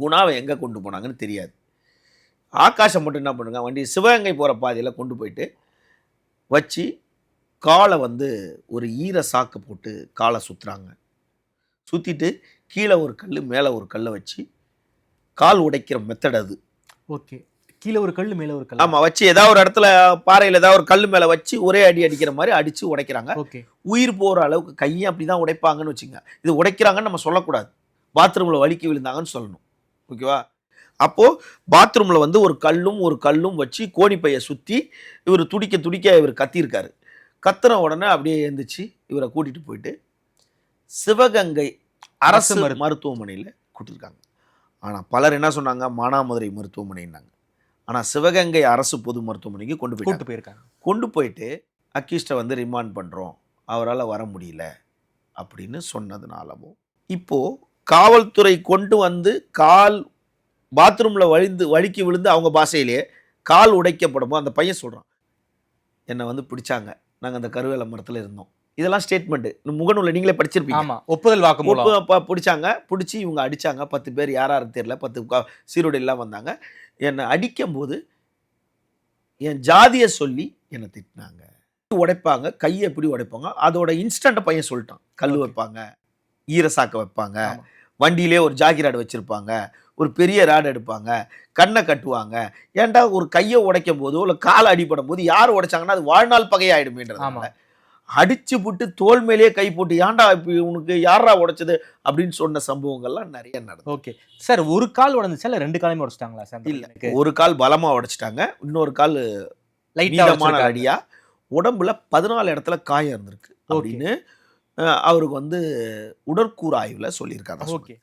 குணாவை எங்கே கொண்டு போனாங்கன்னு தெரியாது. ஆகாஷம் மட்டும் என்ன பண்ணுங்க, வண்டி சிவகங்கை போகிற பாதையில் கொண்டு போயிட்டு வச்சு காலை வந்து ஒரு ஈர சாக்கு போட்டு காலை சுற்றுறாங்க. சுற்றிட்டு கீழே ஒரு கல் மேலே ஒரு கல்லை வச்சு கால் உடைக்கிற மெத்தட் அது. ஓகே, கீழே ஒரு கல் மேலே ஒரு கல். ஆமாம், வச்சு ஏதாவது ஒரு இடத்துல பாறையில் ஏதாவது ஒரு கல் மேலே வச்சு ஒரே அடி அடிக்கிற மாதிரி அடித்து உடைக்கிறாங்க. ஓகே, உயிர் போகிற அளவுக்கு கையை அப்படி தான் உடைப்பாங்கன்னு வச்சுங்க. இது உடைக்கிறாங்கன்னு நம்ம சொல்லக்கூடாது, பாத்ரூமில் வலிக்கி விழுந்தாங்கன்னு சொல்லணும். ஓகேவா? அப்போது பாத்ரூமில் வந்து ஒரு கல்லும் வச்சு கோணிப்பையை சுற்றி இவர் துடிக்க துடிக்க இவர் கத்தியிருக்காரு. கத்துன உடனே அப்படியே எழுந்திரிச்சு இவரை கூட்டிகிட்டு போயிட்டு சிவகங்கை அரசு மருத்துவமனையில் கூட்டியிருக்காங்க. ஆனால் பலர் என்ன சொன்னாங்க, மானாமதுரை மருத்துவமனைன்னாங்க. ஆனால் சிவகங்கை அரசு பொது மருத்துவமனைக்கு கொண்டு போயிருக்காங்க. கொண்டு போயிட்டு அக்யூஸ்டை வந்து ரிமாண்ட் பண்ணுறோம், அவரால் வர முடியல அப்படின்னு சொன்னதுனாலவும் இப்போது காவல்துறை கொண்டு வந்து கால் பாத்ரூமில் வழுக்கி விழுந்து அவங்க பாஷையிலேயே கால் உடைக்கப்படும். அந்த பையன் சொல்கிறான், என்னை வந்து பிடிச்சாங்க, நாங்கள் அந்த கருவேல மரத்தில் இருந்தோம். இதெல்லாம் ஸ்டேட்மெண்ட்டு, முகநூலில் நீங்களே படிச்சிருப்பீங்க. ஆமாம், ஒப்புதல் வாக்குமூலம். பிடிச்சாங்க, பிடிச்சி இவங்க அடித்தாங்க. 10 பேர் யாரும் தெரியல, 10 சீருடையெல்லாம் வந்தாங்க. என்னை அடிக்கும்போது என் ஜாதியை சொல்லி என்னை திட்டினாங்க. உடைப்பாங்க, கையை எப்படி உடைப்பாங்க, அதோட இன்ஸ்டண்ட்டை பையன் சொல்லிட்டான். கல் வைப்பாங்க, ஈரசாக்கை வைப்பாங்க, வண்டியிலே ஒரு ஜாகிராடு வச்சுருப்பாங்க, ஒரு பெரிய ராடு எடுப்பாங்க, கண்ணை கட்டுவாங்க. ஏன்டா ஒரு கையை உடைக்கும் போதோ இல்லை காலை அடிப்படும் போது யார் உடைச்சாங்கன்னா அது வாழ்நாள் பகையாயிடுமேன்றதுனால அடிச்சு போட்டு தோல் மேலேயே கை போட்டு ஏன்டா இப்போ உனக்கு யாரா உடைச்சது அப்படின்னு சொன்ன சம்பவங்கள்லாம் நிறைய நடக்கும். ஓகே சார், ஒரு கால் உடஞ்சிச்சா இல்லை 2 காலுமே உடைச்சிட்டாங்களா சார்? இல்லை, ஒரு கால் பலமாக உடைச்சிட்டாங்க, இன்னொரு கால் லைட்டான அடியா, உடம்புல 14 இடத்துல காயம் இருந்திருக்கு அப்படின்னு அவருக்கு வந்து உடற்கூறு ஆய்வில் சொல்லியிருக்காங்க. ஓகே.